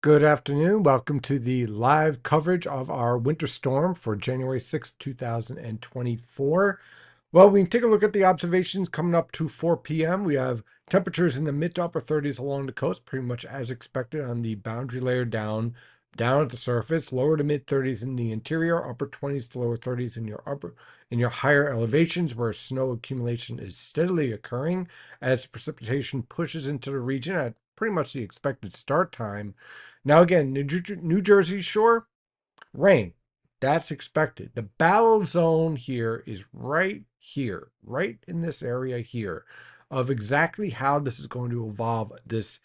Good afternoon. Welcome to the live coverage of our winter storm for January 6th, 2024. Well, we can take a look at the observations coming up to 4 p.m. We have temperatures in the mid to upper 30s along the coast, pretty much as expected on the boundary layer down at the surface, lower to mid 30s in the interior, upper 20s to lower 30s in your higher elevations where snow accumulation is steadily occurring as precipitation pushes into the region at pretty much the expected start time. Now again, New Jersey shore, rain. That's expected. The battle zone here is right here, right in this area here, of exactly how this is going to evolve this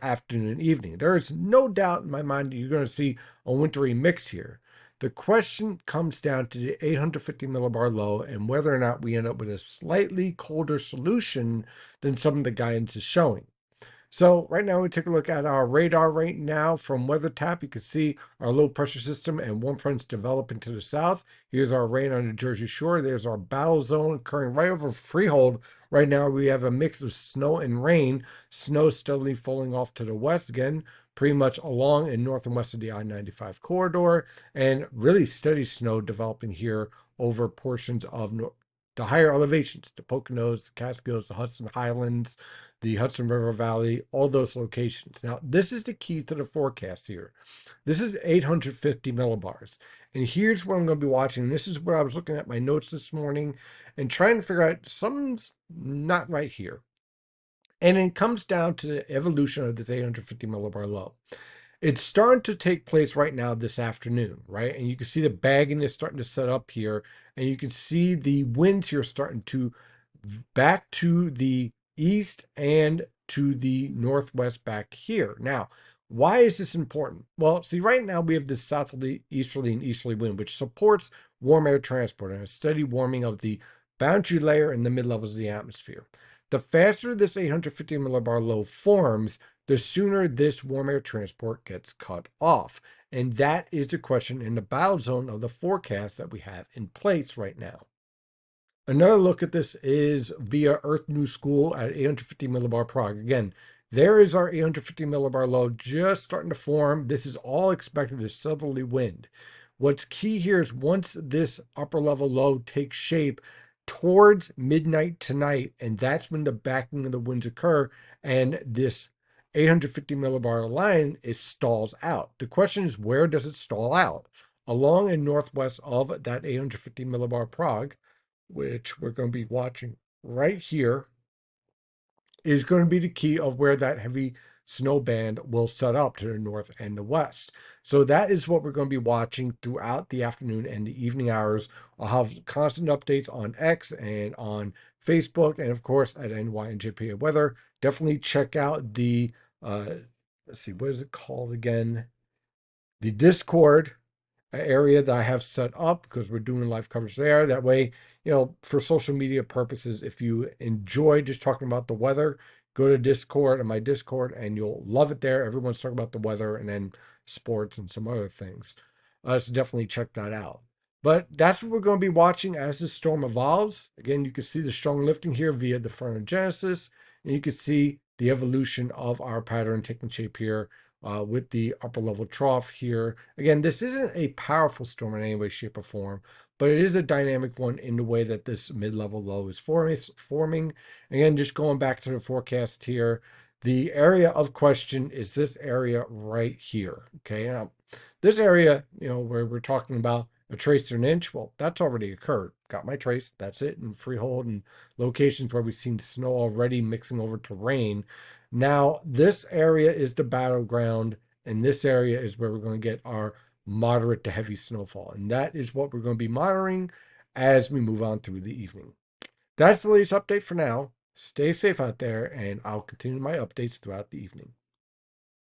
afternoon and evening. There is no doubt in my mind that you're going to see a wintry mix here. The question comes down to the 850 millibar low and whether or not we end up with a slightly colder solution than some of the guidance is showing. So right now we take a look at our radar right now from WeatherTap. You can see our low pressure system and warm fronts developing to the south. Here's our rain on the Jersey Shore. There's our battle zone occurring right over Freehold. Right now we have a mix of snow and rain. Snow steadily falling off to the west again, pretty much along and north and west of the I-95 corridor, and really steady snow developing here over portions of the higher elevations, the Poconos, the Catskills, the Hudson Highlands, the Hudson River Valley, all those locations. Now, this is the key to the forecast here. This is 850 millibars. And here's what I'm going to be watching. This is where I was looking at my notes this morning and trying to figure out something's not right here. And it comes down to the evolution of this 850 millibar low. It's starting to take place right now this afternoon, right? And you can see the bagging is starting to set up here, and you can see the winds here starting to back to the east and to the northwest back here. Now, why is this important? Well, see, right now we have this southerly, easterly, and easterly wind, which supports warm air transport and a steady warming of the boundary layer in the mid levels of the atmosphere. The faster this 850 millibar low forms, the sooner this warm air transport gets cut off. And that is the question in the bow zone of the forecast that we have in place right now. Another look at this is via Earth New School at 850 millibar prog. Again, there is our 850 millibar low just starting to form. This is all expected as southerly wind. What's key here is once this upper level low takes shape towards midnight tonight, and that's when the backing of the winds occur, and this 850 millibar line is stalls out. The question is, where does it stall out? Along and northwest of that 850 millibar prog, which we're going to be watching right here, is going to be the key of where that heavy snow band will set up to the north and the west. So that is what we're going to be watching throughout the afternoon and the evening hours. I'll have constant updates on X and on Facebook, and of course at NYNJPA Weather. Definitely check out the let's see, what is it called again? The Discord area that I have set up because we're doing live coverage there. That way, for social media purposes, if you enjoy just talking about the weather, go to Discord and my Discord and you'll love it there. Everyone's talking about the weather and then sports and some other things. So definitely check that out. But that's what we're going to be watching as the storm evolves. Again, you can see the strong lifting here via the frontogenesis, and you can see the evolution of our pattern taking shape here with the upper level trough here. Again, this isn't a powerful storm in any way, shape, or form, but it is a dynamic one in the way that this mid-level low is forming. Again, just going back to the forecast here, the area of question is this area right here. Okay, now this area, where we're talking about a trace or an inch, well, that's already occurred. Got my trace, that's it, in Freehold and locations where we've seen snow already mixing over to rain. Now, this area is the battleground, and this area is where we're going to get our moderate to heavy snowfall. And that is what we're going to be monitoring as we move on through the evening. That's the latest update for now. Stay safe out there, and I'll continue my updates throughout the evening.